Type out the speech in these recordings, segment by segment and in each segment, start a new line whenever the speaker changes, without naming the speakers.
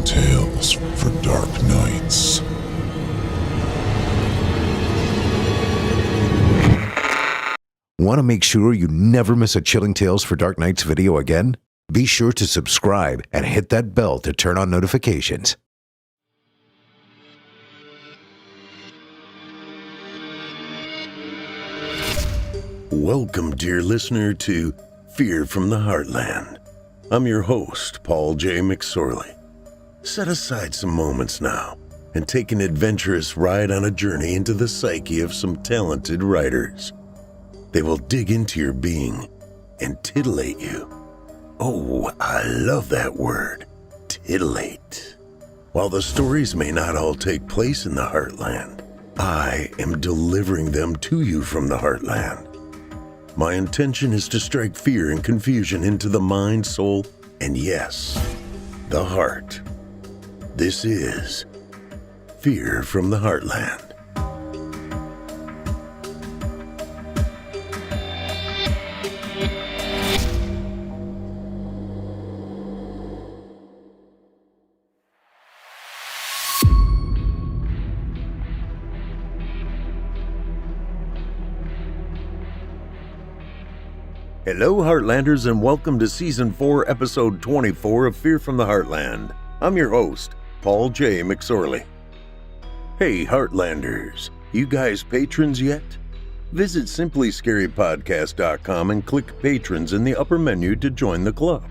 tales for dark nights.
Want to make sure you never miss a Chilling Tales for Dark Nights video again? Be sure to subscribe and hit that bell to turn on notifications.
Welcome, dear listener, to Fear from the Heartland. I'm your host, Paul J. McSorley. Set aside some moments now and take an adventurous ride on a journey into the psyche of some talented writers. They will dig into your being and titillate you. Oh, I love that word, titillate. While the stories may not all take place in the Heartland, I am delivering them to you from the Heartland. My intention is to strike fear and confusion into the mind, soul, and yes, the heart. This is Fear from the Heartland. Hello, Heartlanders, and welcome to Season 4, Episode 24 of Fear from the Heartland. I'm your host, Paul J. McSorley. Hey, Heartlanders, you guys patrons yet? Visit simplyscarypodcast.com and click Patrons in the upper menu to join the club.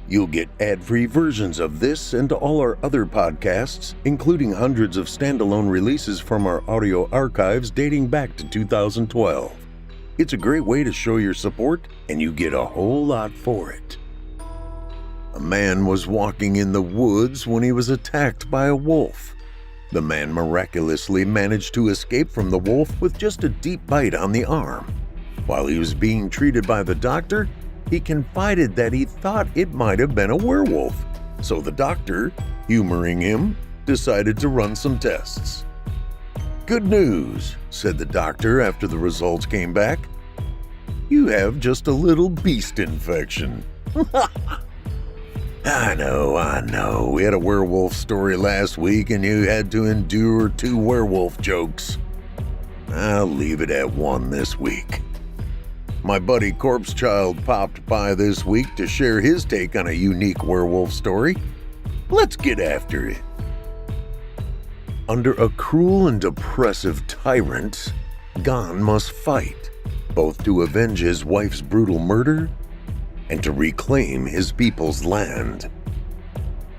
You'll get ad-free versions of this and all our other podcasts, including hundreds of standalone releases from our audio archives dating back to 2012. It's a great way to show your support, and you get a whole lot for it. A man was walking in the woods when he was attacked by a wolf. The man miraculously managed to escape from the wolf with just a deep bite on the arm. While he was being treated by the doctor, he confided that he thought it might have been a werewolf. So the doctor, humoring him, decided to run some tests. "Good news," said the doctor after the results came back. "You have just a little beast infection." I know. We had a werewolf story last week and you had to endure 2 werewolf jokes. I'll leave it at 1 this week. My buddy Corpse Child popped by this week to share his take on a unique werewolf story. Let's get after it. Under a cruel and oppressive tyrant, Ghan must fight, both to avenge his wife's brutal murder and to reclaim his people's land.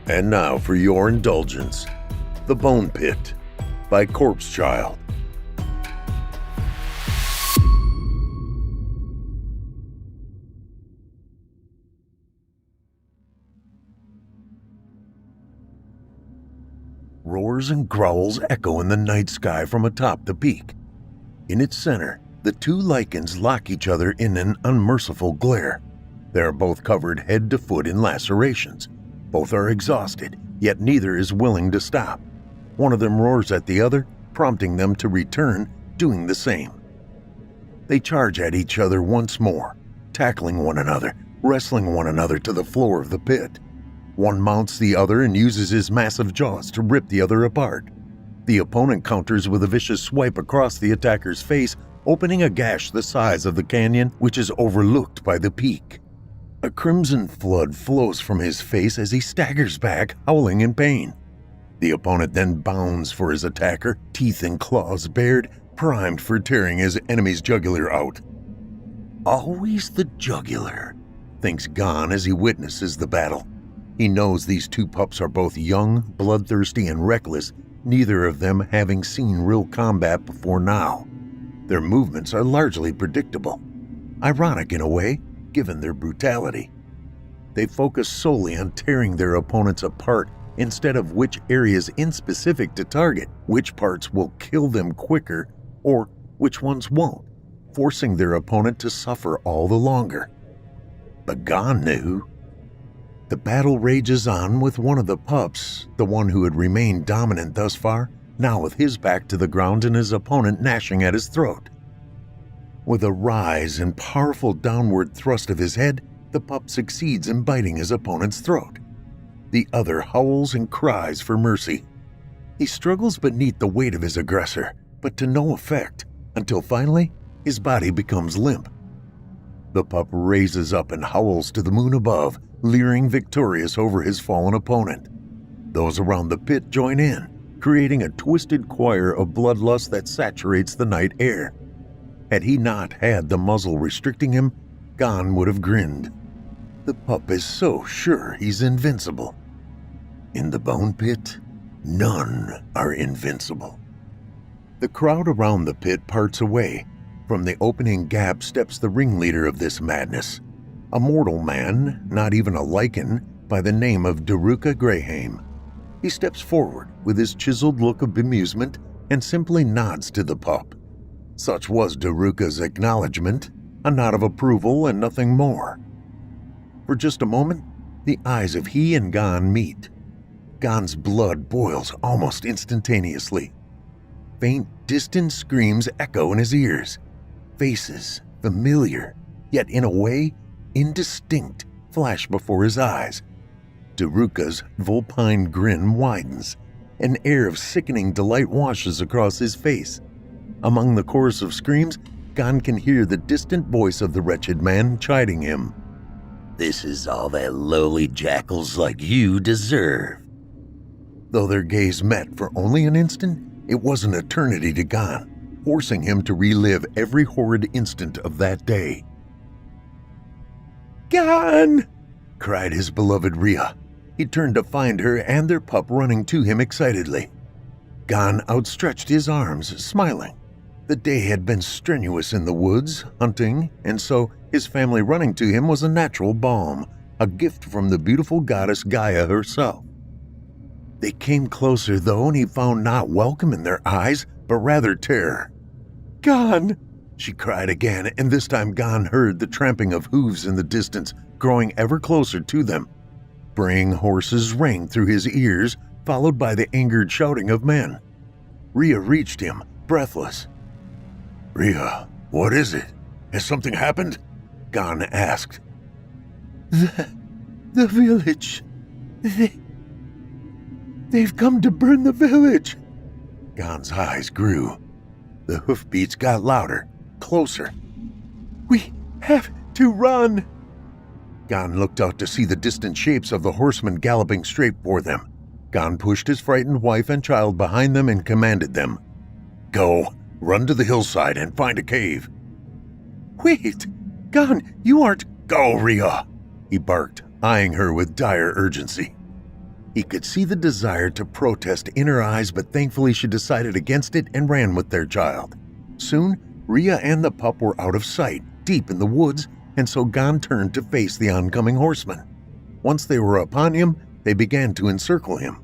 And now for your indulgence, The Bone Pit by Corpse Child. Roars and growls echo in the night sky from atop the peak. In its center, the 2 lichens lock each other in an unmerciful glare. They are both covered head to foot in lacerations. Both are exhausted, yet neither is willing to stop. One of them roars at the other, prompting them to return, doing the same. They charge at each other once more, tackling one another, wrestling one another to the floor of the pit. One mounts the other and uses his massive jaws to rip the other apart. The opponent counters with a vicious swipe across the attacker's face, opening a gash the size of the canyon, which is overlooked by the peak. A crimson flood flows from his face as he staggers back, howling in pain. The opponent then bounds for his attacker, teeth and claws bared, primed for tearing his enemy's jugular out. Always the jugular, thinks Ghan as he witnesses the battle. He knows these 2 pups are both young, bloodthirsty, and reckless, neither of them having seen real combat before now. Their movements are largely predictable. Ironic in a way, given their brutality. They focus solely on tearing their opponents apart instead of which areas in specific to target, which parts will kill them quicker, or which ones won't, forcing their opponent to suffer all the longer. But Ghan knew. The battle rages on with one of the pups, the one who had remained dominant thus far, now with his back to the ground and his opponent gnashing at his throat. With a rise and powerful downward thrust of his head, the pup succeeds in biting his opponent's throat. The other howls and cries for mercy. He struggles beneath the weight of his aggressor, but to no effect, until finally his body becomes limp. The pup raises up and howls to the moon above, leering victorious over his fallen opponent. Those around the pit join in, creating a twisted choir of bloodlust that saturates the night air. Had he not had the muzzle restricting him, Ghan would have grinned. The pup is so sure he's invincible. In the bone pit, none are invincible. The crowd around the pit parts away. From the opening gap steps the ringleader of this madness, a mortal man, not even a lichen, by the name of Daruka Graham. He steps forward with his chiseled look of bemusement and simply nods to the pup. Such was Daruka's acknowledgement, a nod of approval and nothing more. For just a moment, the eyes of he and Ghan meet. Ghan's blood boils almost instantaneously. Faint, distant screams echo in his ears. Faces, familiar, yet in a way indistinct, flash before his eyes. Daruka's vulpine grin widens. An air of sickening delight washes across his face. Among the chorus of screams, Ghan can hear the distant voice of the wretched man chiding him. "This is all that lowly jackals like you deserve." Though their gaze met for only an instant, it was an eternity to Ghan, forcing him to relive every horrid instant of that day. "Ghan!" cried his beloved Rhea. He turned to find her and their pup running to him excitedly. Ghan outstretched his arms, smiling. The day had been strenuous in the woods, hunting, and so his family running to him was a natural balm, a gift from the beautiful goddess Gaia herself. They came closer, though, and he found not welcome in their eyes, but rather terror. "Ghan!" she cried again, and this time Ghan heard the tramping of hooves in the distance, growing ever closer to them. Braying horses rang through his ears, followed by the angered shouting of men. Rhea reached him, breathless. "Rhea, what is it? Has something happened?" Ghan asked. The village. They've come to burn the village." Ghan's eyes grew. The hoofbeats got louder, closer. "We have to run." Ghan looked out to see the distant shapes of the horsemen galloping straight for them. Ghan pushed his frightened wife and child behind them and commanded them. "Go, run to the hillside and find a cave." "Wait, Ghan, you aren't—" "Go, Rhea," he barked, eyeing her with dire urgency. He could see the desire to protest in her eyes, but thankfully she decided against it and ran with their child. Soon, Rhea and the pup were out of sight, deep in the woods, and so Ghan turned to face the oncoming horsemen. Once they were upon him, they began to encircle him.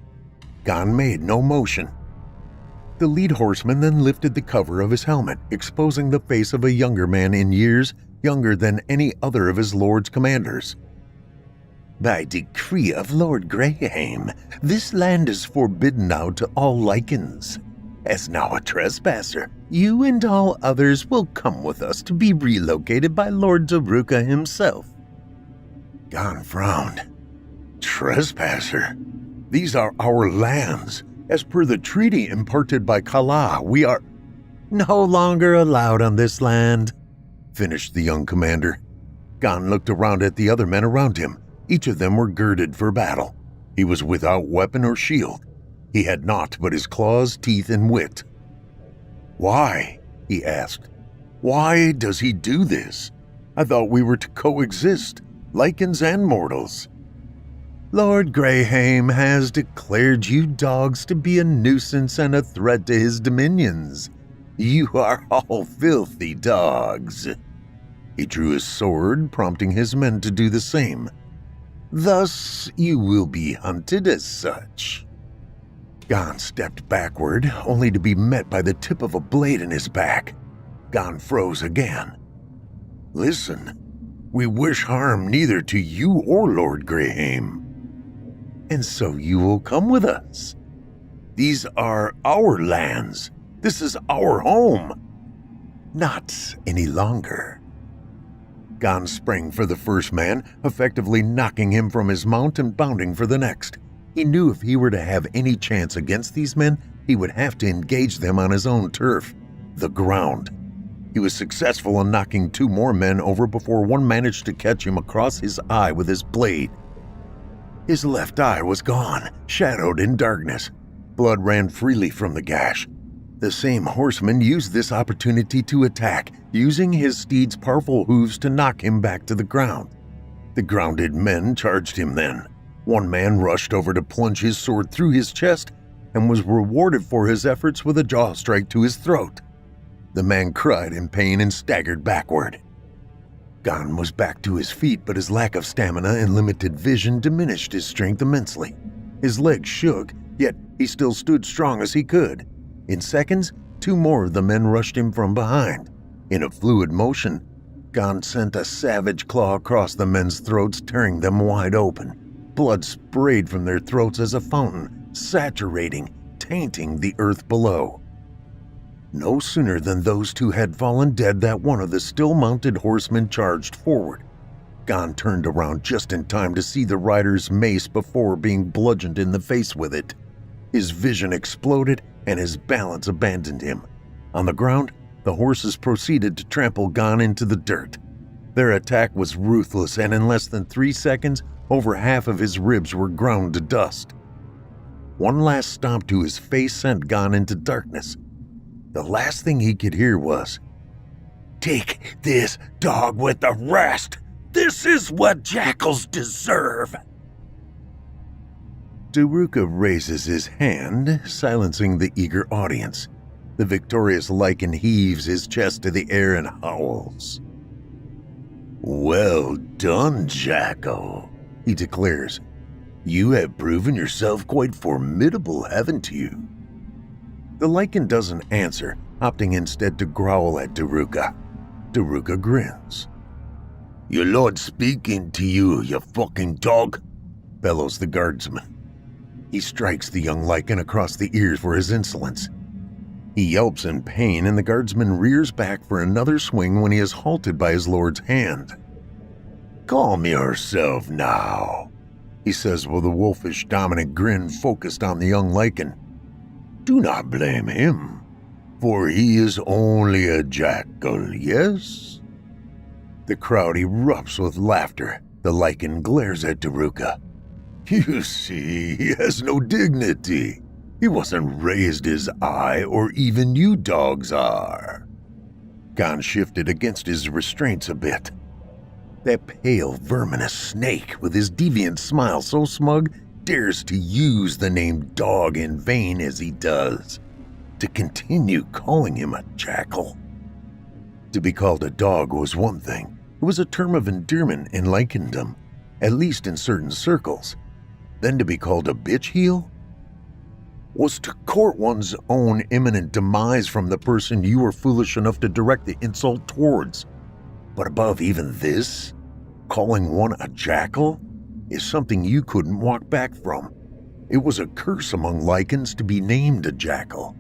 Ghan made no motion. The lead horseman then lifted the cover of his helmet, exposing the face of a younger man in years, younger than any other of his lord's commanders. "By decree of Lord Graham, this land is forbidden now to all lichens. As now a trespasser, you and all others will come with us to be relocated by Lord Daruka himself." Ghan frowned. "Trespasser? These are our lands. As per the treaty imparted by Kala, we are no longer allowed on this land," finished the young commander. Ghan looked around at the other men around him. Each of them were girded for battle. He was without weapon or shield. He had naught but his claws, teeth, and wit. "Why?" he asked. "Why does he do this? I thought we were to coexist, lichens and mortals." "Lord Graham has declared you dogs to be a nuisance and a threat to his dominions. You are all filthy dogs." He drew his sword, prompting his men to do the same. "Thus you will be hunted as such." Ghan stepped backward, only to be met by the tip of a blade in his back. Ghan froze again. "Listen, we wish harm neither to you or Lord Graham. And so you will come with us. These are our lands. This is our home. Not any longer." Ghan sprang for the first man, effectively knocking him from his mount and bounding for the next. He knew if he were to have any chance against these men, he would have to engage them on his own turf, the ground. He was successful in knocking 2 more men over before one managed to catch him across his eye with his blade. His left eye was gone, shadowed in darkness. Blood ran freely from the gash. The same horseman used this opportunity to attack, using his steed's powerful hooves to knock him back to the ground. The grounded men charged him then. One man rushed over to plunge his sword through his chest and was rewarded for his efforts with a jaw strike to his throat. The man cried in pain and staggered backward. Ghan was back to his feet, but his lack of stamina and limited vision diminished his strength immensely. His legs shook, yet he still stood strong as he could. In seconds, 2 more of the men rushed him from behind. In a fluid motion, Ghan sent a savage claw across the men's throats, tearing them wide open. Blood sprayed from their throats as a fountain, saturating, tainting the earth below. No sooner than those 2 had fallen dead that one of the still-mounted horsemen charged forward. Ghan turned around just in time to see the rider's mace before being bludgeoned in the face with it. His vision exploded and his balance abandoned him. On the ground, the horses proceeded to trample Ghan into the dirt. Their attack was ruthless, and in less than 3 seconds, over half of his ribs were ground to dust. One last stomp to his face sent Ghan into darkness. The last thing he could hear was, "Take this dog with the rest! This is what jackals deserve!" Daruka raises his hand, silencing the eager audience. The victorious lichen heaves his chest to the air and howls. "Well done, Jackal," he declares. "You have proven yourself quite formidable, haven't you?" The lichen doesn't answer, opting instead to growl at Daruka. Daruka grins. "Your lord's speaking to you, you fucking dog," bellows the guardsman. He strikes the young lichen across the ears for his insolence. He yelps in pain, and the guardsman rears back for another swing when he is halted by his lord's hand. "Calm yourself now," he says with a wolfish, dominant grin focused on the young lichen. "Do not blame him, for he is only a jackal, yes?" The crowd erupts with laughter. The lichen glares at Daruka. "You see, he has no dignity. He wasn't raised as I or even you dogs are." Ghan shifted against his restraints a bit. That pale, verminous snake with his deviant smile so smug dares to use the name dog in vain as he does, to continue calling him a jackal. To be called a dog was one thing. It was a term of endearment in lichendom, at least in certain circles. Then to be called a bitch heel was to court one's own imminent demise from the person you were foolish enough to direct the insult towards. But above even this, calling one a jackal is something you couldn't walk back from. It was a curse among lichens to be named a jackal.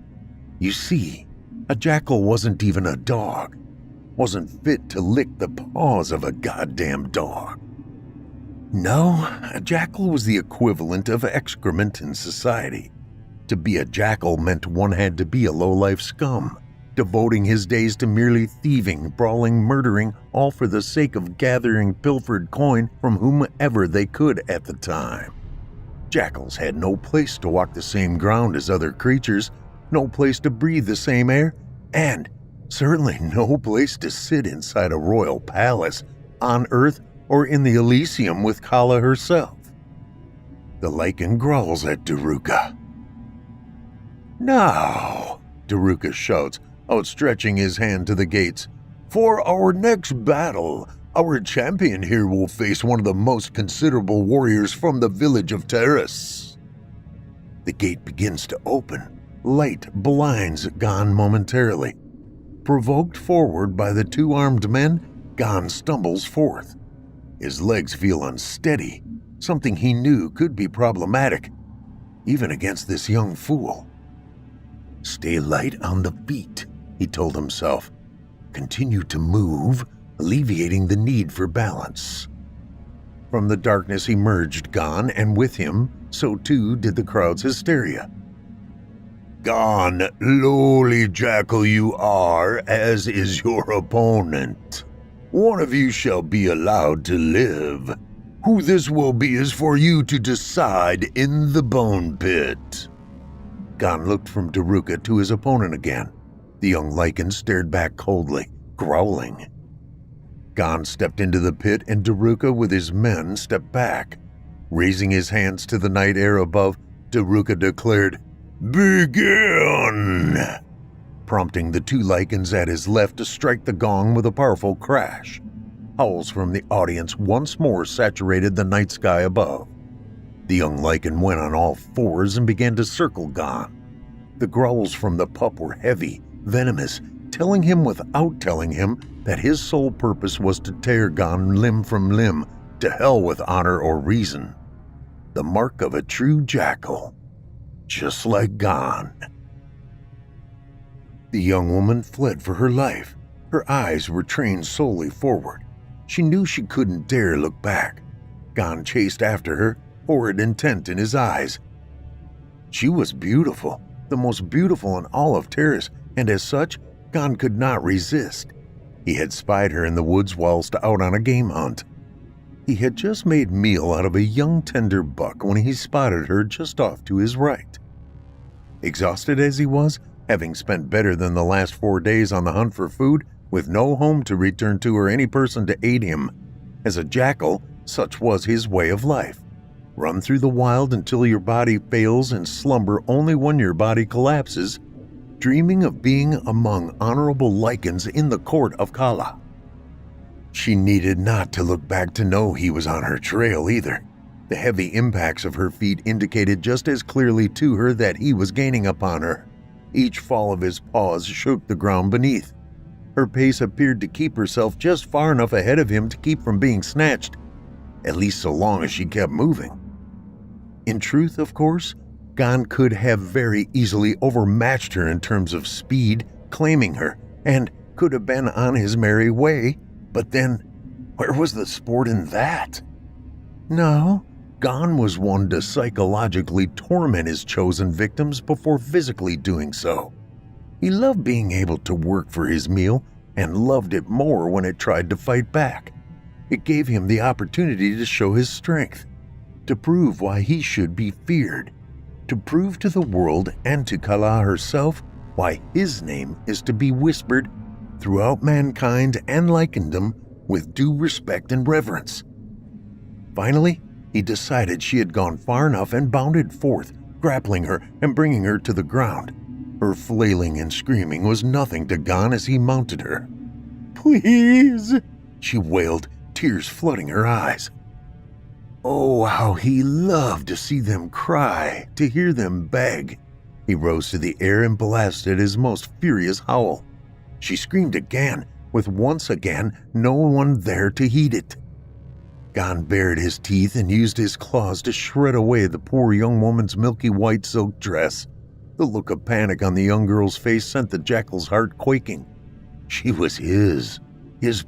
You see, a jackal wasn't even a dog, wasn't fit to lick the paws of a goddamn dog. No, a jackal was the equivalent of excrement in society. To be a jackal meant one had to be a low-life scum, devoting his days to merely thieving, brawling, murdering, all for the sake of gathering pilfered coin from whomever they could at the time. Jackals had no place to walk the same ground as other creatures, no place to breathe the same air, and certainly no place to sit inside a royal palace, on Earth, or in the Elysium with Kala herself. The lichen growls at Daruka. "Now," Daruka shouts, outstretching his hand to the gates, "for our next battle, our champion here will face one of the most considerable warriors from the village of Terrace." The gate begins to open. Light blinds Ghan momentarily. Provoked forward by the 2 armed men, Ghan stumbles forth. His legs feel unsteady, something he knew could be problematic, even against this young fool. "Stay light on the feet," he told himself. "Continue to move, alleviating the need for balance. From the darkness emerged Ghan, and with him, so too did the crowd's hysteria. "Ghan, lowly jackal you are, as is your opponent. One of you shall be allowed to live. Who this will be is for you to decide in the bone pit." Ghan looked from Daruka to his opponent again. The young lichen stared back coldly, growling. Ghan stepped into the pit, and Daruka with his men stepped back. Raising his hands to the night air above, Daruka declared, "Begin!" prompting the two lichens at his left to strike the gong with a powerful crash. Howls from the audience once more saturated the night sky above. The young lichen went on all fours and began to circle Ghan. The growls from the pup were heavy, venomous, telling him without telling him that his sole purpose was to tear Ghan limb from limb, to hell with honor or reason. The mark of a true jackal, just like Ghan. The young woman fled for her life. Her eyes were trained solely forward. She knew she couldn't dare look back. Ghan chased after her, horrid intent in his eyes. She was beautiful, the most beautiful in all of Terrace, and as such, Ghan could not resist. He had spied her in the woods whilst out on a game hunt. He had just made meal out of a young tender buck when he spotted her just off to his right. Exhausted as he was, having spent better than the last 4 days on the hunt for food, with no home to return to or any person to aid him. As a jackal, such was his way of life. Run through the wild until your body fails and slumber only when your body collapses, dreaming of being among honorable lichens in the court of Kala. She needed not to look back to know he was on her trail either. The heavy impacts of her feet indicated just as clearly to her that he was gaining upon her. Each fall of his paws shook the ground beneath. Her pace appeared to keep herself just far enough ahead of him to keep from being snatched, at least so long as she kept moving. In truth, of course, Ghan could have very easily overmatched her in terms of speed, claiming her, and could have been on his merry way, but then, where was the sport in that? No, Ghan was one to psychologically torment his chosen victims before physically doing so. He loved being able to work for his meal and loved it more when it tried to fight back. It gave him the opportunity to show his strength, to prove why he should be feared, to prove to the world and to Kala herself why his name is to be whispered throughout mankind and lichendom with due respect and reverence. Finally, he decided she had gone far enough and bounded forth, grappling her and bringing her to the ground. Her flailing and screaming was nothing to Ghan as he mounted her. "Please," she wailed, tears flooding her eyes. Oh, how he loved to see them cry, to hear them beg. He rose to the air and blasted his most furious howl. She screamed again, with once again no one there to heed it. Ghan bared his teeth and used his claws to shred away the poor young woman's milky white silk dress. The look of panic on the young girl's face sent the jackal's heart quaking. She was his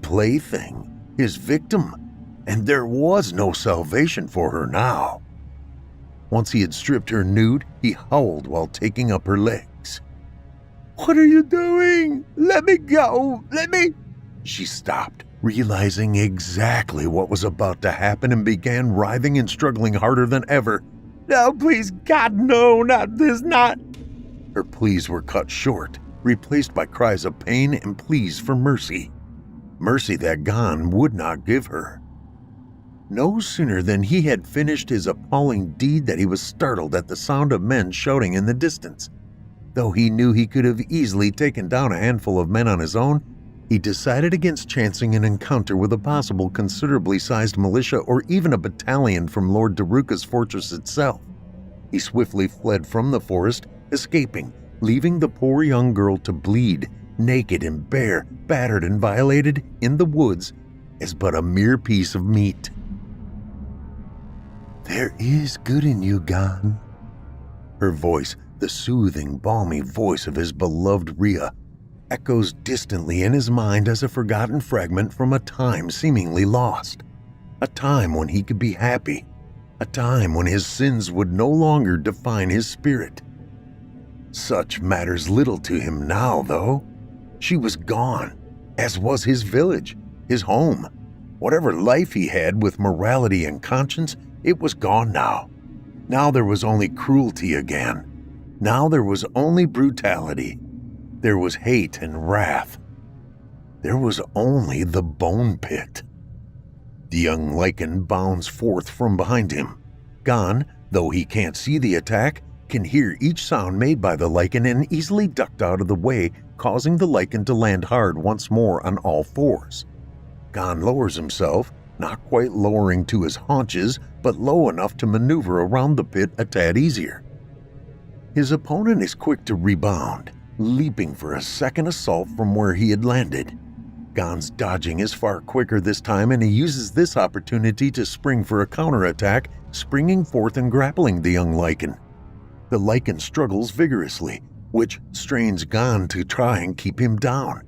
plaything, his victim, and there was no salvation for her now. Once he had stripped her nude, he howled while taking up her legs. "What are you doing? Let me go! Let me—" She stopped, realizing exactly what was about to happen, and began writhing and struggling harder than ever. "No, please, God, no, not this, not—" Her pleas were cut short, replaced by cries of pain and pleas for mercy. Mercy that Ghan would not give her. No sooner than he had finished his appalling deed that he was startled at the sound of men shouting in the distance. Though he knew he could have easily taken down a handful of men on his own, he decided against chancing an encounter with a possible considerably sized militia or even a battalion from Lord Daruka's fortress itself. He swiftly fled from the forest, escaping, leaving the poor young girl to bleed, naked and bare, battered and violated, in the woods, as but a mere piece of meat. "There is good in you, Ghan." Her voice, the soothing, balmy voice of his beloved Rhea, echoes distantly in his mind as a forgotten fragment from a time seemingly lost. A time when he could be happy. A time when his sins would no longer define his spirit. Such matters little to him now, though. She was gone, as was his village, his home. Whatever life he had with morality and conscience, it was gone now. Now there was only cruelty again. Now there was only brutality. There was hate and wrath. There was only the bone pit. The young lichen bounds forth from behind him. Ghan, though he can't see the attack, can hear each sound made by the lichen and easily ducked out of the way, causing the lichen to land hard once more on all fours. Ghan lowers himself, not quite lowering to his haunches, but low enough to maneuver around the pit a tad easier. His opponent is quick to rebound, leaping for a second assault from where he had landed. Ghan's dodging is far quicker this time, and he uses this opportunity to spring for a counterattack, springing forth and grappling the young lichen. The lichen struggles vigorously, which strains Ghan to try and keep him down.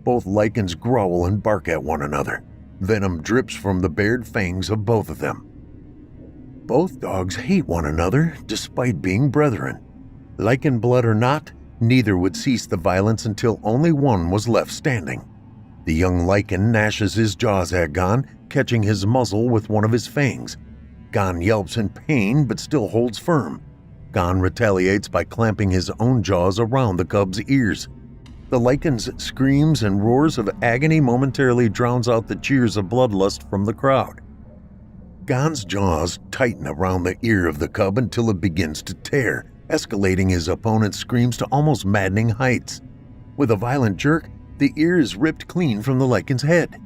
Both lichens growl and bark at one another. Venom drips from the bared fangs of both of them. Both dogs hate one another, despite being brethren. Lichen blood or not, neither would cease the violence until only one was left standing. The young lichen gnashes his jaws at Ghan, catching his muzzle with one of his fangs. Ghan yelps in pain but still holds firm. Ghan retaliates by clamping his own jaws around the cub's ears. The lichen's screams and roars of agony momentarily drowns out the cheers of bloodlust from the crowd. Ghan's jaws tighten around the ear of the cub until it begins to tear, escalating his opponent's screams to almost maddening heights. With a violent jerk, the ear is ripped clean from the lichen's head.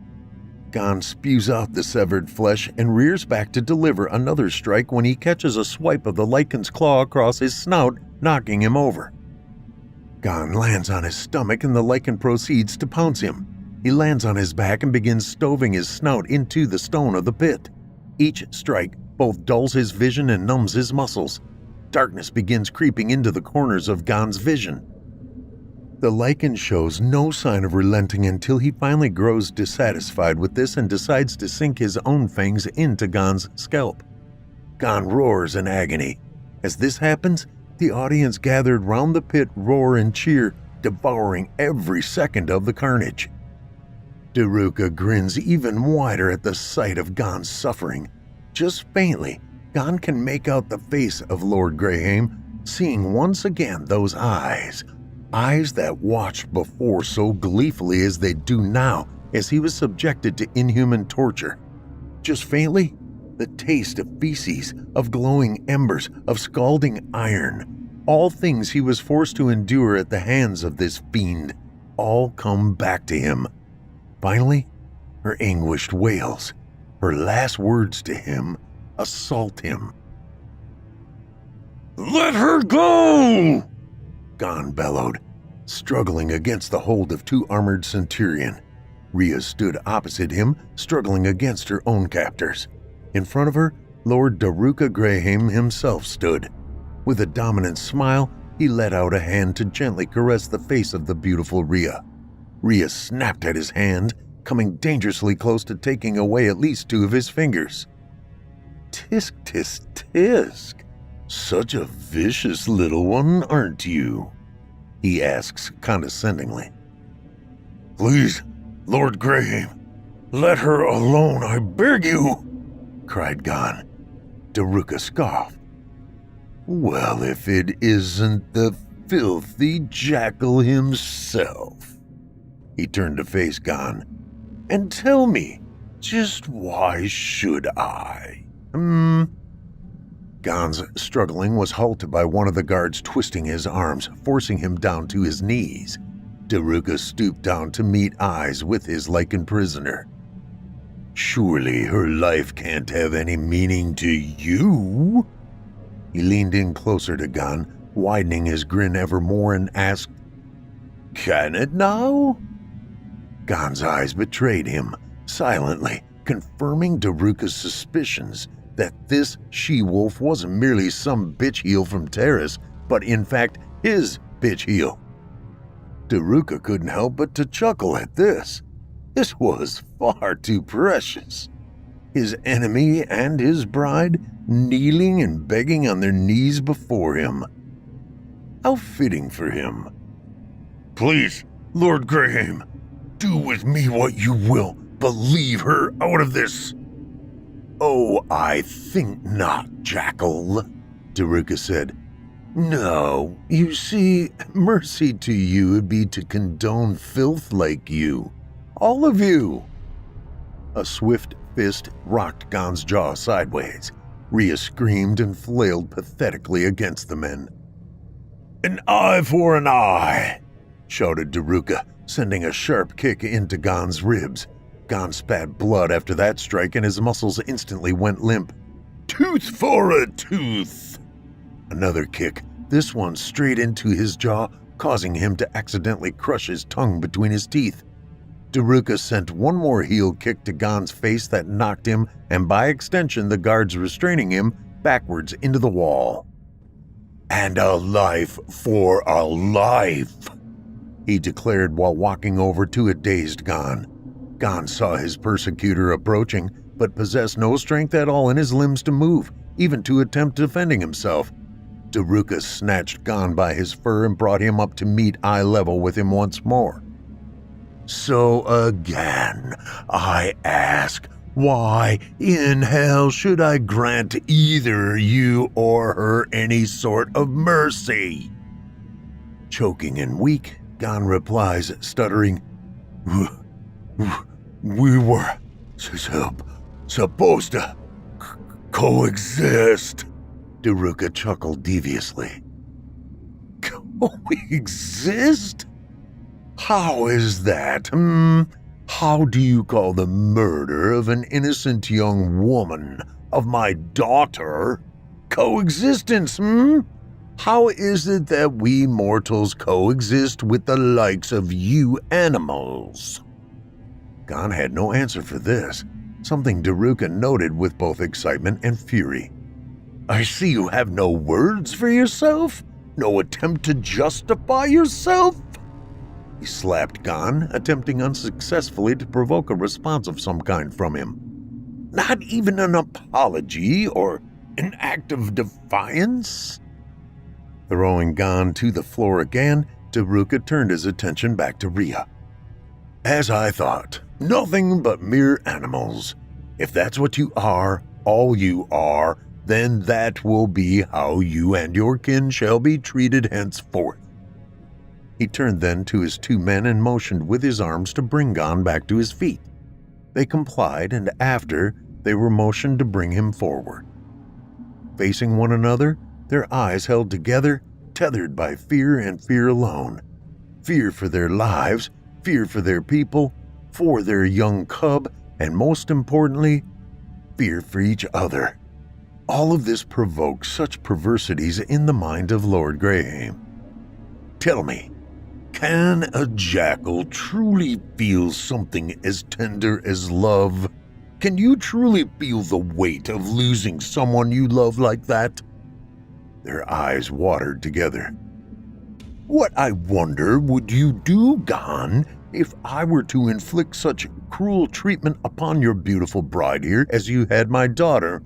Ghan spews out the severed flesh and rears back to deliver another strike when he catches a swipe of the lichen's claw across his snout, knocking him over. Ghan lands on his stomach and the lichen proceeds to pounce him. He lands on his back and begins stoving his snout into the stone of the pit. Each strike both dulls his vision and numbs his muscles. Darkness begins creeping into the corners of Ghan's vision. The lichen shows no sign of relenting until he finally grows dissatisfied with this and decides to sink his own fangs into Ghan's scalp. Ghan roars in agony. As this happens, the audience gathered round the pit roar and cheer, devouring every second of the carnage. Daruka grins even wider at the sight of Ghan's suffering. Just faintly, Ghan can make out the face of Lord Graham, seeing once again those eyes that watched before so gleefully as they do now as he was subjected to inhuman torture. Just faintly, the taste of feces, of glowing embers, of scalding iron, all things he was forced to endure at the hands of this fiend, all come back to him. Finally, her anguished wails, her last words to him, assault him. "Let her go!" Ghan bellowed, struggling against the hold of two armored centurion. Rhea stood opposite him, struggling against her own captors. In front of her, Lord Daruka Graham himself stood. With a dominant smile, he let out a hand to gently caress the face of the beautiful Rhea. Rhea snapped at his hand, coming dangerously close to taking away at least two of his fingers. "Tisk, tisk, tisk. Such a vicious little one, aren't you?" he asks condescendingly. "Please, Lord Graham, let her alone, I beg you," cried Ghan. Daruka scoffed. "Well, if it isn't the filthy jackal himself." He turned to face Ghan. "And tell me, just why should I?" Ghan's struggling was halted by one of the guards twisting his arms, forcing him down to his knees. Daruka stooped down to meet eyes with his lichen prisoner. "Surely her life can't have any meaning to you?" He leaned in closer to Ghan, widening his grin ever more, and asked, "Can it now?" Ghan's eyes betrayed him, silently confirming Daruka's suspicions that this she-wolf wasn't merely some bitch heel from Terrace, but in fact his bitch heel. Daruka couldn't help but to chuckle at this. This was far too precious. His enemy and his bride kneeling and begging on their knees before him. How fitting for him. "Please, Lord Graham, do with me what you will, but leave her out of this." "Oh, I think not, Jackal," Daruka said. "No, you see, mercy to you would be to condone filth like you. All of you." A swift fist rocked Ghan's jaw sideways. Rhea screamed and flailed pathetically against the men. "An eye for an eye," shouted Daruka, sending a sharp kick into Ghan's ribs. Ghan spat blood after that strike and his muscles instantly went limp. "Tooth for a tooth." Another kick, this one straight into his jaw, causing him to accidentally crush his tongue between his teeth. Daruka sent one more heel kick to Ghan's face that knocked him, and by extension the guards restraining him, backwards into the wall. "And a life for a life," he declared while walking over to a dazed Ghan. Ghan saw his persecutor approaching, but possessed no strength at all in his limbs to move, even to attempt defending himself. Daruka snatched Ghan by his fur and brought him up to meet eye level with him once more. "So again, I ask, why in hell should I grant either you or her any sort of mercy?" Choking and weak, Ghan replies, stuttering, We were supposed to coexist." Daruka chuckled deviously. "Coexist? How is that, How do you call the murder of an innocent young woman, of my daughter, coexistence, How is it that we mortals coexist with the likes of you animals?" Ghan had no answer for this, something Daruka noted with both excitement and fury. "I see you have no words for yourself? No attempt to justify yourself?" He slapped Ghan, attempting unsuccessfully to provoke a response of some kind from him. "Not even an apology or an act of defiance?" Throwing Ghan to the floor again, Daruka turned his attention back to Rhea. "As I thought, nothing but mere animals. If that's what you are, all you are, then that will be how you and your kin shall be treated henceforth." He turned then to his two men and motioned with his arms to bring Ghan back to his feet. They complied, and after, they were motioned to bring him forward. Facing one another, their eyes held together, tethered by fear and fear alone. Fear for their lives, fear for their people, for their young cub, and most importantly, fear for each other. All of this provoked such perversities in the mind of Lord Graham. "Tell me, can a jackal truly feel something as tender as love? Can you truly feel the weight of losing someone you love like that?" Their eyes watered together. "What, I wonder, would you do, Ghan, if I were to inflict such cruel treatment upon your beautiful bride here as you had my daughter,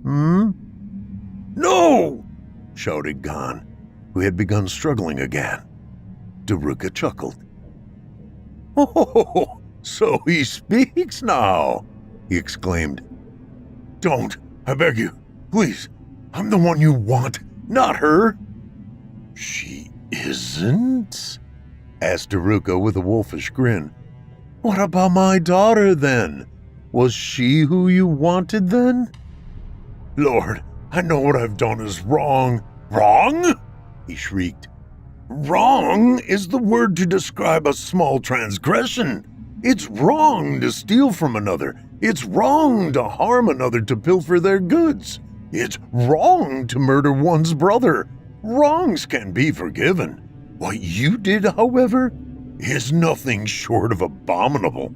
"No!" shouted Ghan, who had begun struggling again. Daruka chuckled. "Oh, so he speaks now," he exclaimed. "Don't, I beg you, please, I'm the one you want, not her." "She isn't?" asked Daruka with a wolfish grin. "What about my daughter, then? Was she who you wanted, then?" "Lord, I know what I've done is wrong." "Wrong?" he shrieked. "Wrong is the word to describe a small transgression. It's wrong to steal from another. It's wrong to harm another to pilfer their goods. It's wrong to murder one's brother. Wrongs can be forgiven. What you did, however, is nothing short of abominable.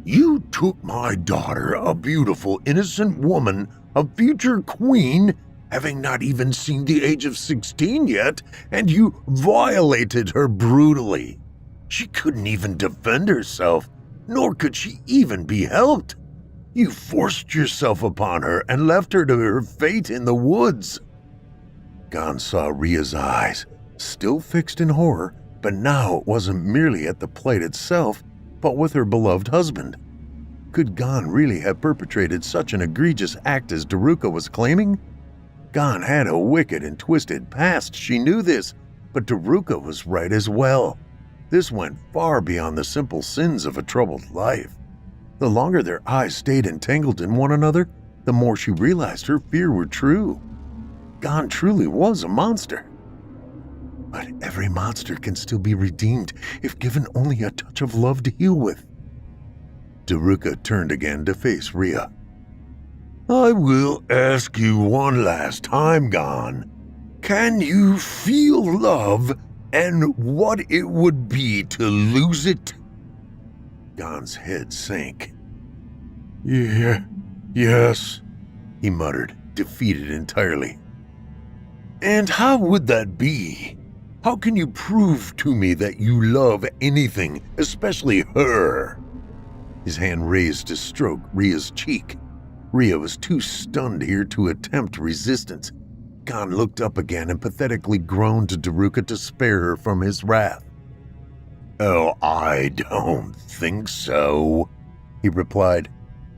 You took my daughter, a beautiful, innocent woman, a future queen, having not even seen the age of 16 yet, and you violated her brutally. She couldn't even defend herself, nor could she even be helped. You forced yourself upon her and left her to her fate in the woods." Ghan saw Rhea's eyes, still fixed in horror, but now it wasn't merely at the plight itself, but with her beloved husband. Could Ghan really have perpetrated such an egregious act as Daruka was claiming? Ghan had a wicked and twisted past, she knew this, but Daruka was right as well. This went far beyond the simple sins of a troubled life. The longer their eyes stayed entangled in one another, the more she realized her fear were true. Ghan truly was a monster. But every monster can still be redeemed if given only a touch of love to heal with. Daruka turned again to face Rhea. "I will ask you one last time, Ghan. Can you feel love and what it would be to lose it?" Ghan's head sank. Yes, he muttered, defeated entirely. "And how would that be? How can you prove to me that you love anything, especially her?" His hand raised to stroke Rhea's cheek. Rhea was too stunned here to attempt resistance. Ghan looked up again and pathetically groaned to Daruka to spare her from his wrath. "Oh, I don't think so," he replied.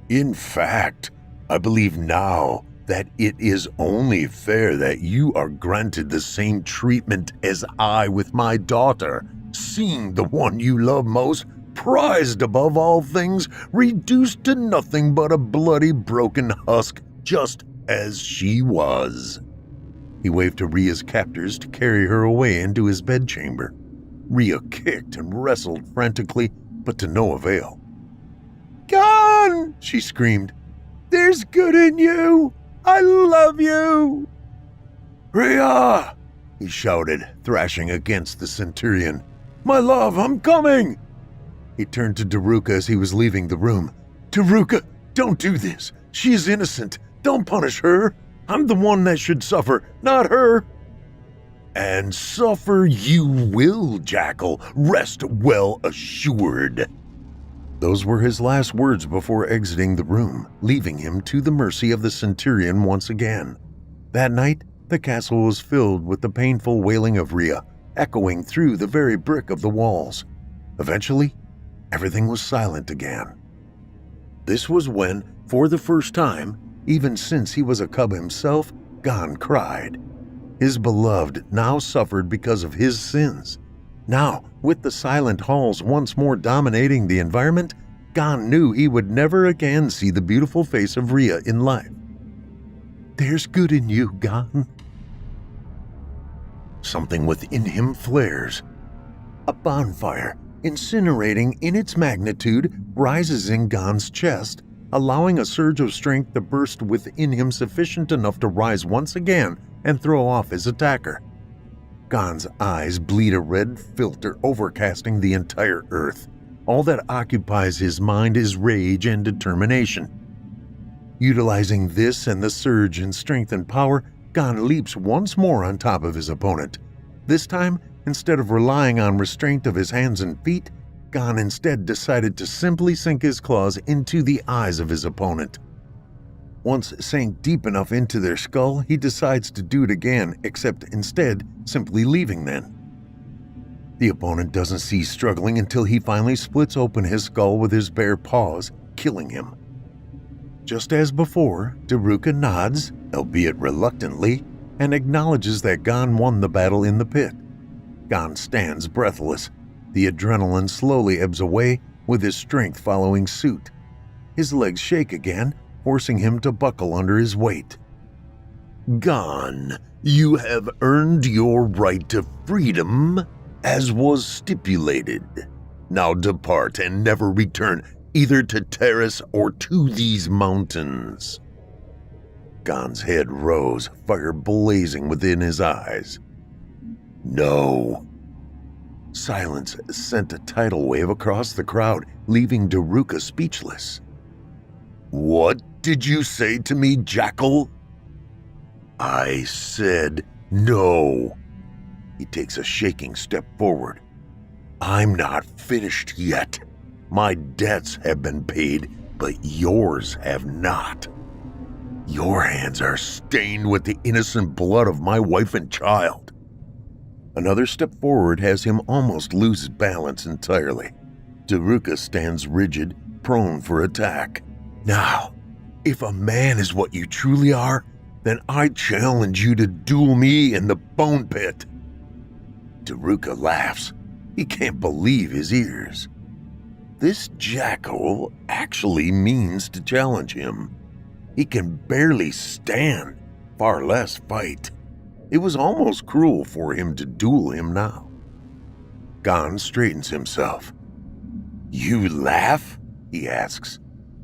"In fact, I believe now that it is only fair that you are granted the same treatment as I with my daughter, seeing the one you love most, prized above all things, reduced to nothing but a bloody broken husk, just as she was." He waved to Rhea's captors to carry her away into his bedchamber. Rhea kicked and wrestled frantically, but to no avail. "Ghan!" she screamed. "There's good in you! I love you!" "Rhea!" he shouted, thrashing against the centurion. "My love, I'm coming!" He turned to Daruka as he was leaving the room. "Daruka, don't do this. She is innocent. Don't punish her. I'm the one that should suffer, not her." "And suffer you will, Jackal. Rest well assured." Those were his last words before exiting the room, leaving him to the mercy of the centurion once again. That night, the castle was filled with the painful wailing of Rhea, echoing through the very brick of the walls. Eventually, everything was silent again. This was when, for the first time, even since he was a cub himself, Ghan cried. His beloved now suffered because of his sins. Now, with the silent halls once more dominating the environment, Ghan knew he would never again see the beautiful face of Rhea in life. "There's good in you, Ghan." Something within him flares. A bonfire, incinerating in its magnitude, rises in Ghan's chest, allowing a surge of strength to burst within him sufficient enough to rise once again and throw off his attacker. Ghan's eyes bleed a red filter overcasting the entire earth. All that occupies his mind is rage and determination. Utilizing this and the surge in strength and power, Ghan leaps once more on top of his opponent. This time, instead of relying on restraint of his hands and feet, Ghan instead decided to simply sink his claws into the eyes of his opponent. Once sank deep enough into their skull, he decides to do it again, except instead simply leaving them. The opponent doesn't cease struggling until he finally splits open his skull with his bare paws, killing him. Just as before, Daruka nods, albeit reluctantly, and acknowledges that Ghan won the battle in the pit. Ghan stands breathless. The adrenaline slowly ebbs away, with his strength following suit. His legs shake again, forcing him to buckle under his weight. "Ghan, you have earned your right to freedom, as was stipulated. Now depart and never return, either to Terrace or to these mountains." Ghan's head rose, fire blazing within his eyes. "No." Silence sent a tidal wave across the crowd, leaving Daruka speechless. "What did you say to me, Jackal?" "I said no." He takes a shaking step forward. I'm not finished yet. My debts have been paid, but yours have not. Your hands are stained with the innocent blood of my wife and child." Another step forward has him almost lose his balance entirely. Daruka stands rigid, prone for attack. "Now, if a man is what you truly are, then I challenge you to duel me in the bone pit." Daruka laughs. He can't believe his ears. This jackal actually means to challenge him. He can barely stand, far less fight. It was almost cruel for him to duel him now. Ghan straightens himself. "You laugh?" he asks.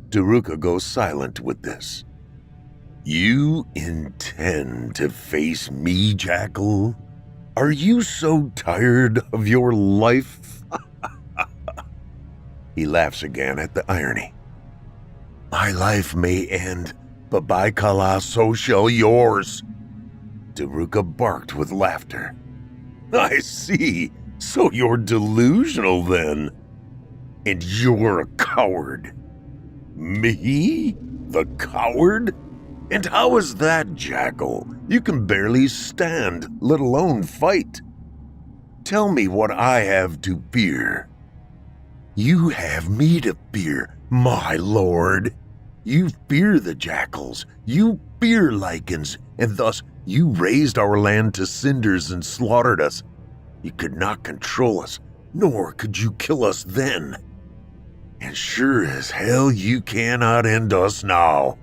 Daruka goes silent with this. "You intend to face me, jackal? Are you so tired of your life?" He laughs again at the irony. "My life may end, but by Kala, so shall yours." Daruka barked with laughter. "I see. So you're delusional then. And you're a coward." "Me? The coward? And how is that, jackal? You can barely stand, let alone fight. Tell me what I have to fear." "You have me to fear, my lord. You fear the jackals, you fear lichens, and thus you raised our land to cinders and slaughtered us. You could not control us, nor could you kill us then. And sure as hell you cannot end us now."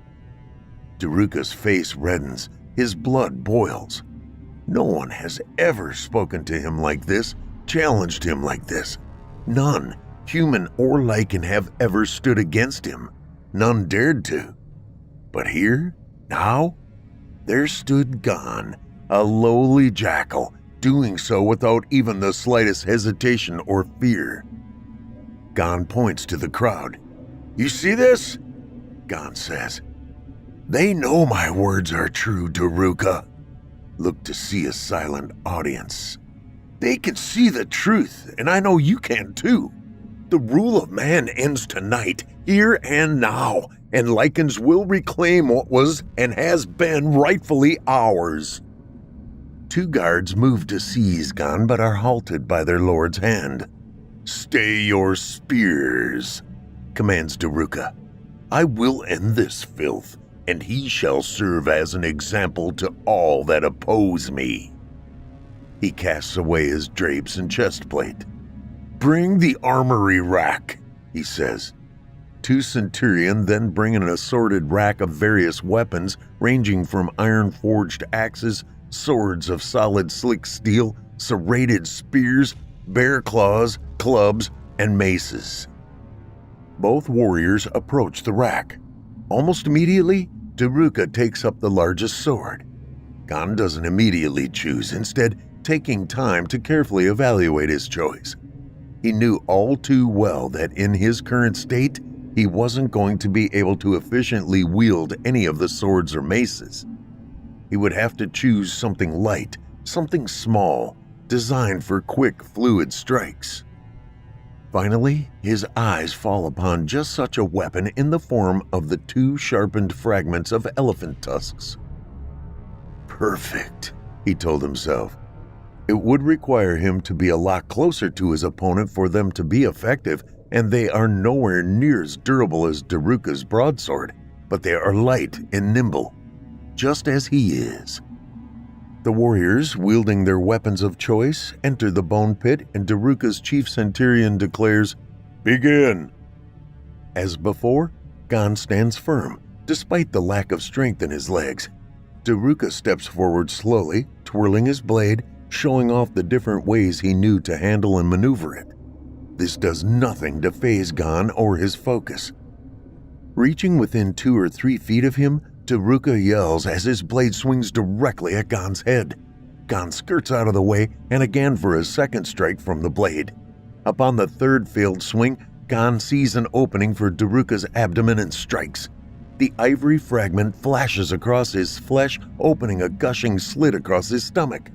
Daruka's face reddens, his blood boils. No one has ever spoken to him like this, challenged him like this. None, human or lichen, have ever stood against him. None dared to. But here, now, there stood Ghan, a lowly jackal, doing so without even the slightest hesitation or fear. Ghan points to the crowd. "You see this?" Ghan says. "They know my words are true, Daruka." Look to see a silent audience. "They can see the truth, and I know you can too. The rule of man ends tonight, here and now, and lichens will reclaim what was and has been rightfully ours." Two guards move to seize Ghan but are halted by their lord's hand. "Stay your spears," commands Daruka. "I will end this filth, and he shall serve as an example to all that oppose me." He casts away his drapes and chestplate. "Bring the armory rack," he says. Two centurion then bring an assorted rack of various weapons ranging from iron-forged axes, swords of solid slick steel, serrated spears, bear claws, clubs, and maces. Both warriors approach the rack. Almost immediately, Daruka takes up the largest sword. Ghan doesn't immediately choose, instead taking time to carefully evaluate his choice. He knew all too well that in his current state, he wasn't going to be able to efficiently wield any of the swords or maces. He would have to choose something light, something small, designed for quick, fluid strikes. Finally, his eyes fall upon just such a weapon in the form of the two sharpened fragments of elephant tusks. "Perfect," he told himself. It would require him to be a lot closer to his opponent for them to be effective, and they are nowhere near as durable as Daruka's broadsword, but they are light and nimble, just as he is. The warriors, wielding their weapons of choice, enter the bone pit, and Daruka's chief centurion declares, "Begin!" As before, Ghan stands firm, despite the lack of strength in his legs. Daruka steps forward slowly, twirling his blade, showing off the different ways he knew to handle and maneuver it. This does nothing to faze Ghan or his focus. Reaching within 2 or 3 feet of him, Daruka yells as his blade swings directly at Ghan's head. Ghan skirts out of the way and again for a second strike from the blade. Upon the third failed swing, Ghan sees an opening for Daruka's abdomen and strikes. The ivory fragment flashes across his flesh, opening a gushing slit across his stomach.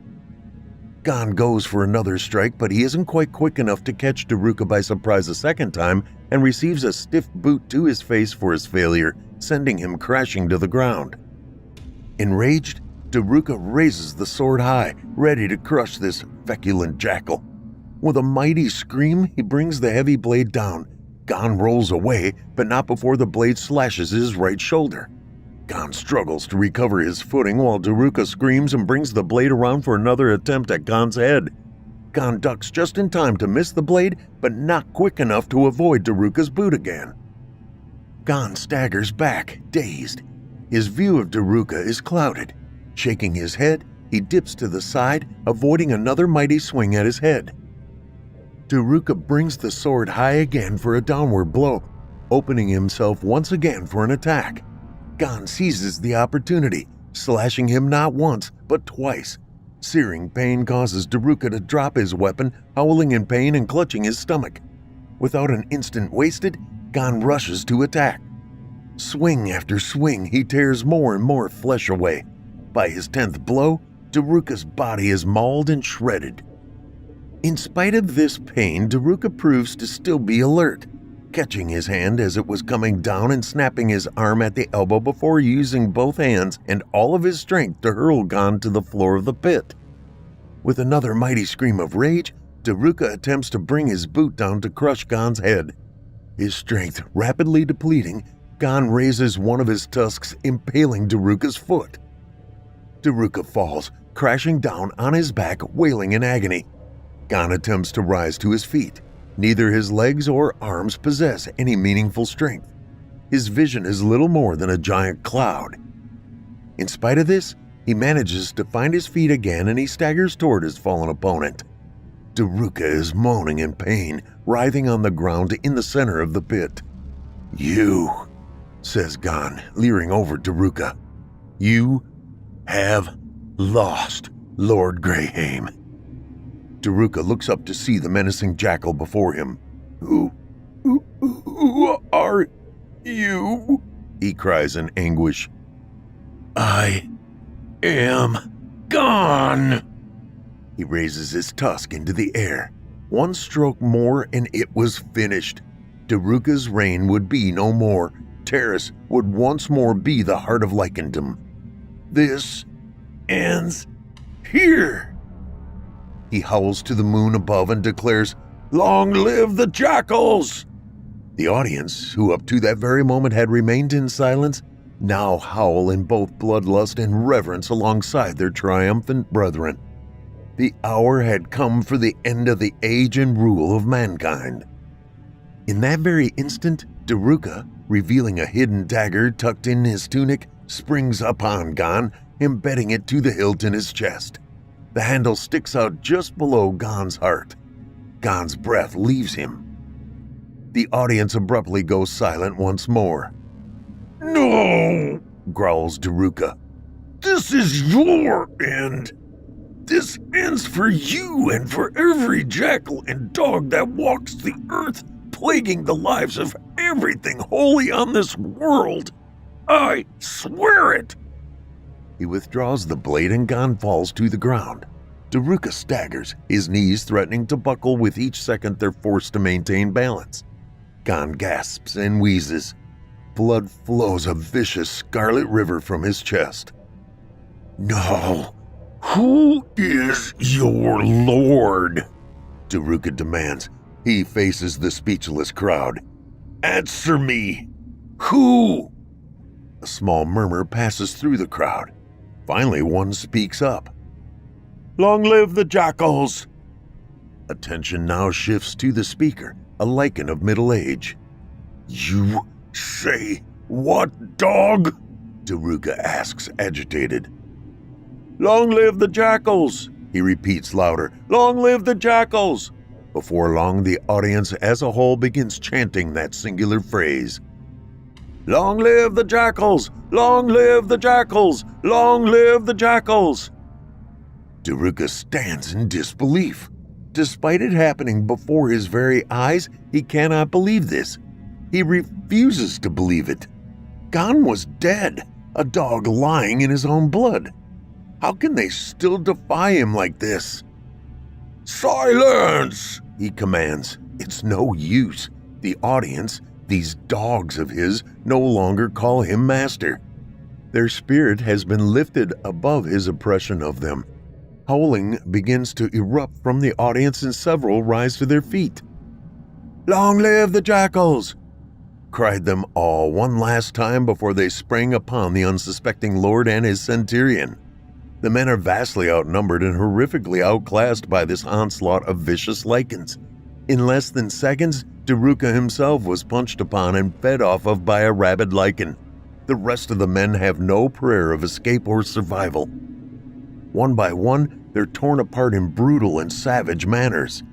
Ghan goes for another strike, but he isn't quite quick enough to catch Daruka by surprise a second time and receives a stiff boot to his face for his failure, sending him crashing to the ground. Enraged, Daruka raises the sword high, ready to crush this feculent jackal. With a mighty scream, he brings the heavy blade down. Ghan rolls away, but not before the blade slashes his right shoulder. Ghan struggles to recover his footing while Daruka screams and brings the blade around for another attempt at Ghan's head. Ghan ducks just in time to miss the blade, but not quick enough to avoid Daruka's boot again. Ghan staggers back, dazed. His view of Daruka is clouded. Shaking his head, he dips to the side, avoiding another mighty swing at his head. Daruka brings the sword high again for a downward blow, opening himself once again for an attack. Ghan seizes the opportunity, slashing him not once, but twice. Searing pain causes Daruka to drop his weapon, howling in pain and clutching his stomach. Without an instant wasted, Ghan rushes to attack. Swing after swing, he tears more and more flesh away. By his 10th blow, Daruka's body is mauled and shredded. In spite of this pain, Daruka proves to still be alert, catching his hand as it was coming down and snapping his arm at the elbow before using both hands and all of his strength to hurl Ghan to the floor of the pit. With another mighty scream of rage, Daruka attempts to bring his boot down to crush Ghan's head. His strength rapidly depleting, Ghan raises one of his tusks, impaling Daruka's foot. Daruka falls, crashing down on his back, wailing in agony. Ghan attempts to rise to his feet. Neither his legs or arms possess any meaningful strength. His vision is little more than a giant cloud. In spite of this, he manages to find his feet again and he staggers toward his fallen opponent. Daruka is moaning in pain, writhing on the ground in the center of the pit. "You," says Ghan, leering over Daruka. "You have lost, Lord Greyhame." Daruka looks up to see the menacing jackal before him. Who are you?" he cries in anguish. "I am Ghan." He raises his tusk into the air. One stroke more and it was finished. Daruka's reign would be no more. Terrace would once more be the heart of Lycandom. "This ends here." He howls to the moon above and declares, "Long live the jackals!" The audience, who up to that very moment had remained in silence, now howl in both bloodlust and reverence alongside their triumphant brethren. The hour had come for the end of the age and rule of mankind. In that very instant, Daruka, revealing a hidden dagger tucked in his tunic, springs upon Ghan, embedding it to the hilt in his chest. The handle sticks out just below Ghan's heart. Ghan's breath leaves him. The audience abruptly goes silent once more. "No!" growls Daruka. "This is your end. This ends for you and for every jackal and dog that walks the earth, plaguing the lives of everything holy on this world. I swear it!" He withdraws the blade and Ghan falls to the ground. Daruka staggers, his knees threatening to buckle with each second they're forced to maintain balance. Ghan gasps and wheezes. Blood flows a vicious scarlet river from his chest. "No, who is your lord?" Daruka demands. He faces the speechless crowd. "Answer me! Who?" A small murmur passes through the crowd. Finally, one speaks up. "Long live the jackals!" Attention now shifts to the speaker, a lichen of middle age. "You say what, dog?" Daruka asks, agitated. "Long live the jackals!" he repeats louder. "Long live the jackals!" Before long, the audience as a whole begins chanting that singular phrase. "Long live the jackals! Long live the jackals! Long live the jackals!" Daruka stands in disbelief. Despite it happening before his very eyes, he cannot believe this. He refuses to believe it. Ghan was dead, a dog lying in his own blood. How can they still defy him like this? "Silence!" he commands. It's no use. The audience, these dogs of his, no longer call him master. Their spirit has been lifted above his oppression of them. Howling begins to erupt from the audience and several rise to their feet. "Long live the jackals!" cried them all one last time before they sprang upon the unsuspecting lord and his centurion. The men are vastly outnumbered and horrifically outclassed by this onslaught of vicious lichens. In less than seconds, Daruka himself was punched upon and fed off of by a rabid lichen. The rest of the men have no prayer of escape or survival. One by one, they're torn apart in brutal and savage manners.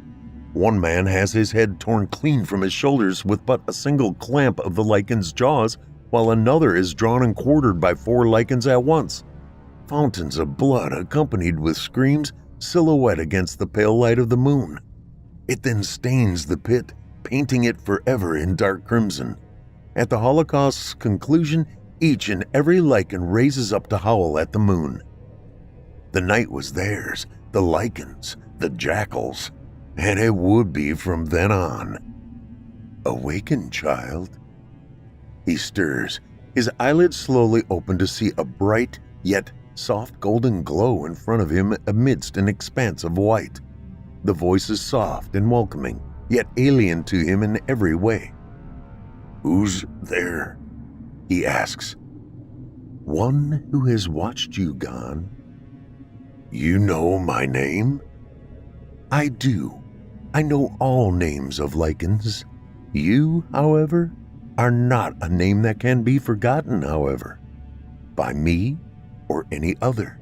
One man has his head torn clean from his shoulders with but a single clamp of the lichen's jaws, while another is drawn and quartered by 4 lichens at once. Fountains of blood accompanied with screams silhouette against the pale light of the moon. It then stains the pit, painting it forever in dark crimson. At the Holocaust's conclusion, each and every lichen raises up to howl at the moon. The night was theirs, the lichens, the jackals, and it would be from then on. "Awaken, child." He stirs, his eyelids slowly open to see a bright, yet soft golden glow in front of him amidst an expanse of white. The voice is soft and welcoming, yet alien to him in every way. "Who's there?" he asks. "One who has watched you, Ghan." "You know my name?" "I do. I know all names of lichens. You, however, are not a name that can be forgotten, however, by me or any other."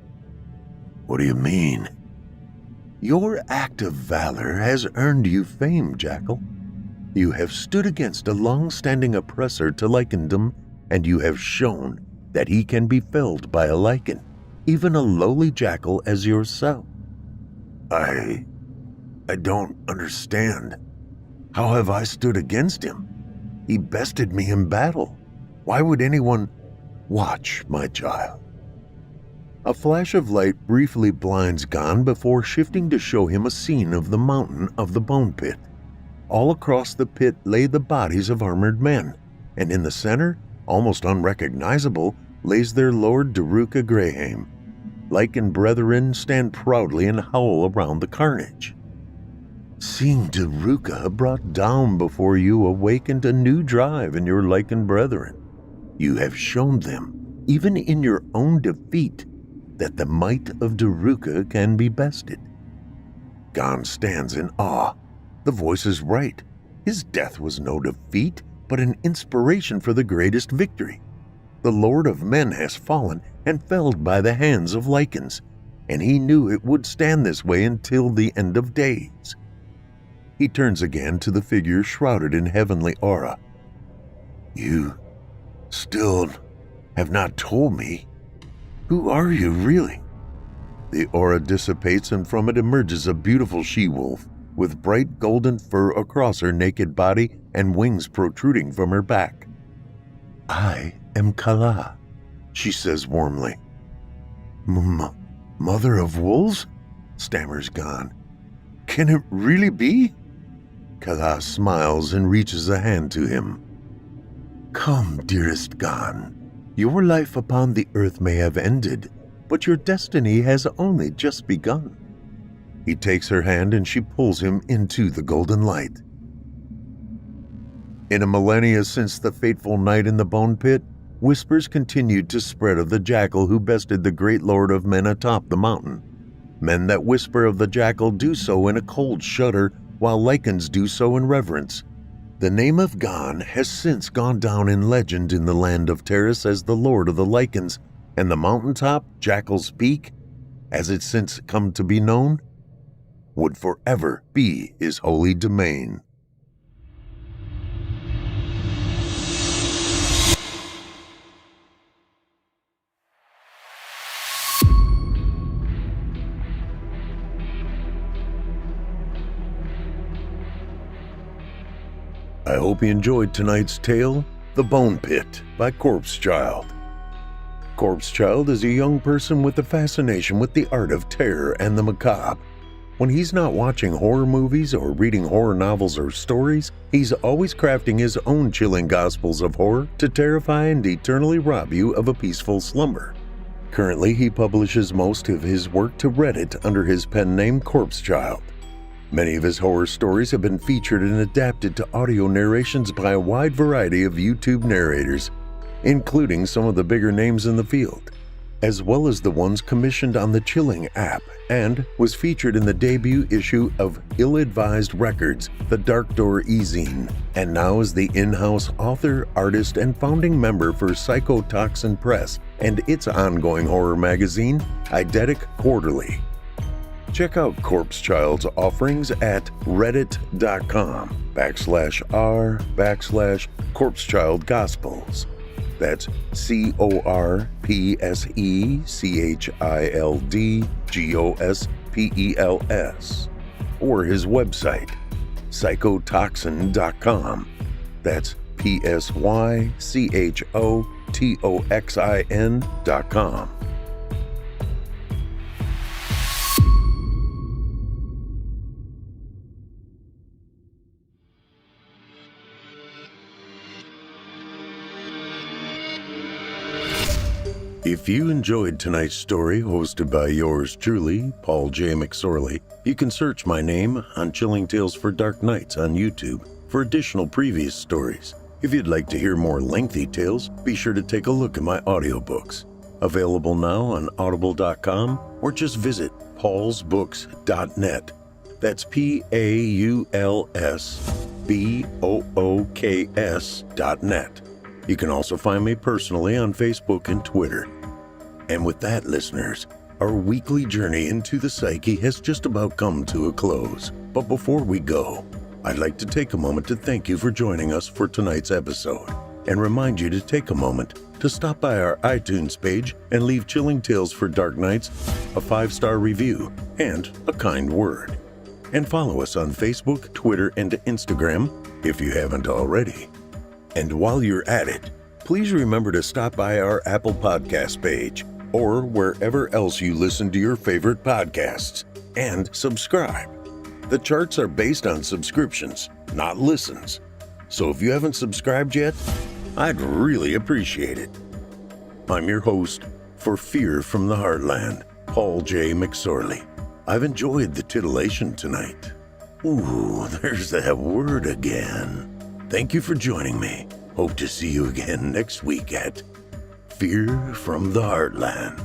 "What do you mean?" "Your act of valor has earned you fame, Jackal. You have stood against a long-standing oppressor to lichendom, and you have shown that he can be felled by a lichen, even a lowly jackal as yourself." I don't understand. How have I stood against him? He bested me in battle. Why would anyone... Watch, my child." A flash of light briefly blinds Ghan before shifting to show him a scene of the mountain of the bone pit. All across the pit lay the bodies of armored men, and in the center, almost unrecognizable, lays their lord Daruka Graham. Lichen brethren stand proudly and howl around the carnage. Seeing Daruka brought down before you awakened a new drive in your lichen brethren. You have shown them, even in your own defeat, that the might of Daruka can be bested. Ghan stands in awe. The voice is right. His death was no defeat, but an inspiration for the greatest victory. The Lord of Men has fallen and felled by the hands of lichens, and he knew it would stand this way until the end of days. He turns again to the figure shrouded in heavenly aura. "You still have not told me. Who are you, really?" The aura dissipates, and from it emerges a beautiful she-wolf with bright golden fur across her naked body and wings protruding from her back. "I am Kala," she says warmly. Mother of wolves?" stammers Ghan. "Can it really be?" Kala smiles and reaches a hand to him. "Come, dearest Ghan. Your life upon the earth may have ended, but your destiny has only just begun." He takes her hand and she pulls him into the golden light. In a millennia since the fateful night in the bone pit, whispers continued to spread of the jackal who bested the great lord of men atop the mountain. Men that whisper of the jackal do so in a cold shudder, while lichens do so in reverence. The name of Ghan has since gone down in legend in the land of Terrace as the Lord of the Lichens, and the mountaintop, Jackal's Peak, as it's since come to be known, would forever be his holy domain. I hope you enjoyed tonight's tale, The Bone Pit by Corpse Child. Corpse Child is a young person with a fascination with the art of terror and the macabre. When he's not watching horror movies or reading horror novels or stories, he's always crafting his own chilling gospels of horror to terrify and eternally rob you of a peaceful slumber. Currently, he publishes most of his work to Reddit under his pen name Corpse Child. Many of his horror stories have been featured and adapted to audio narrations by a wide variety of YouTube narrators, including some of the bigger names in the field, as well as the ones commissioned on the Chilling app, and was featured in the debut issue of Ill-Advised Records, the Dark Door e-zine, and now is the in-house author, artist, and founding member for Psychotoxin Press and its ongoing horror magazine, Eidetic Quarterly. Check out Corpse Child's offerings at reddit.com/r/corpsechild-gospels. That's CORPSECHILDGOSPELS. Or his website, psychotoxin.com. That's PSYCHOTOXIN.com. If you enjoyed tonight's story hosted by yours truly, Paul J. McSorley, you can search my name on Chilling Tales for Dark Nights on YouTube for additional previous stories. If you'd like to hear more lengthy tales, be sure to take a look at my audiobooks. Available now on audible.com or just visit paulsbooks.net. That's PAULSBOOKS.net. You can also find me personally on Facebook and Twitter. And with that, listeners, our weekly journey into the psyche has just about come to a close. But before we go, I'd like to take a moment to thank you for joining us for tonight's episode and remind you to take a moment to stop by our iTunes page and leave Chilling Tales for Dark Nights a 5-star review and a kind word. And follow us on Facebook, Twitter, and Instagram if you haven't already. And while you're at it, please remember to stop by our Apple Podcast page or wherever else you listen to your favorite podcasts and subscribe. The charts are based on subscriptions, not listens. So if you haven't subscribed yet, I'd really appreciate it. I'm your host for Fear from the Heartland, Paul J. McSorley. I've enjoyed the titillation tonight. Ooh, there's that word again. Thank you for joining me. Hope to see you again next week at Fear from the Heartland.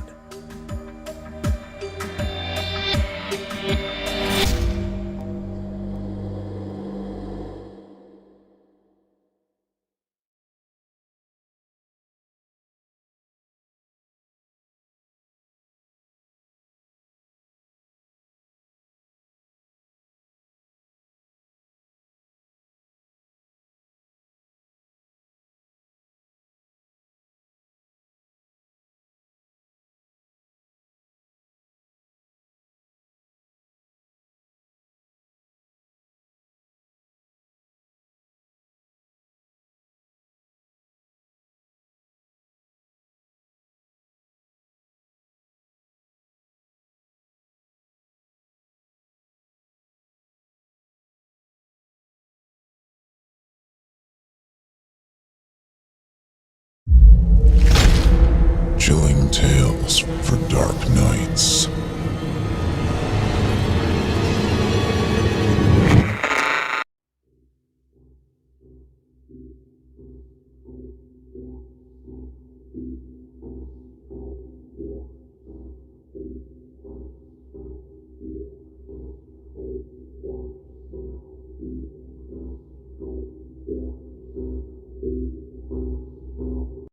Chilling Tales for Dark Nights.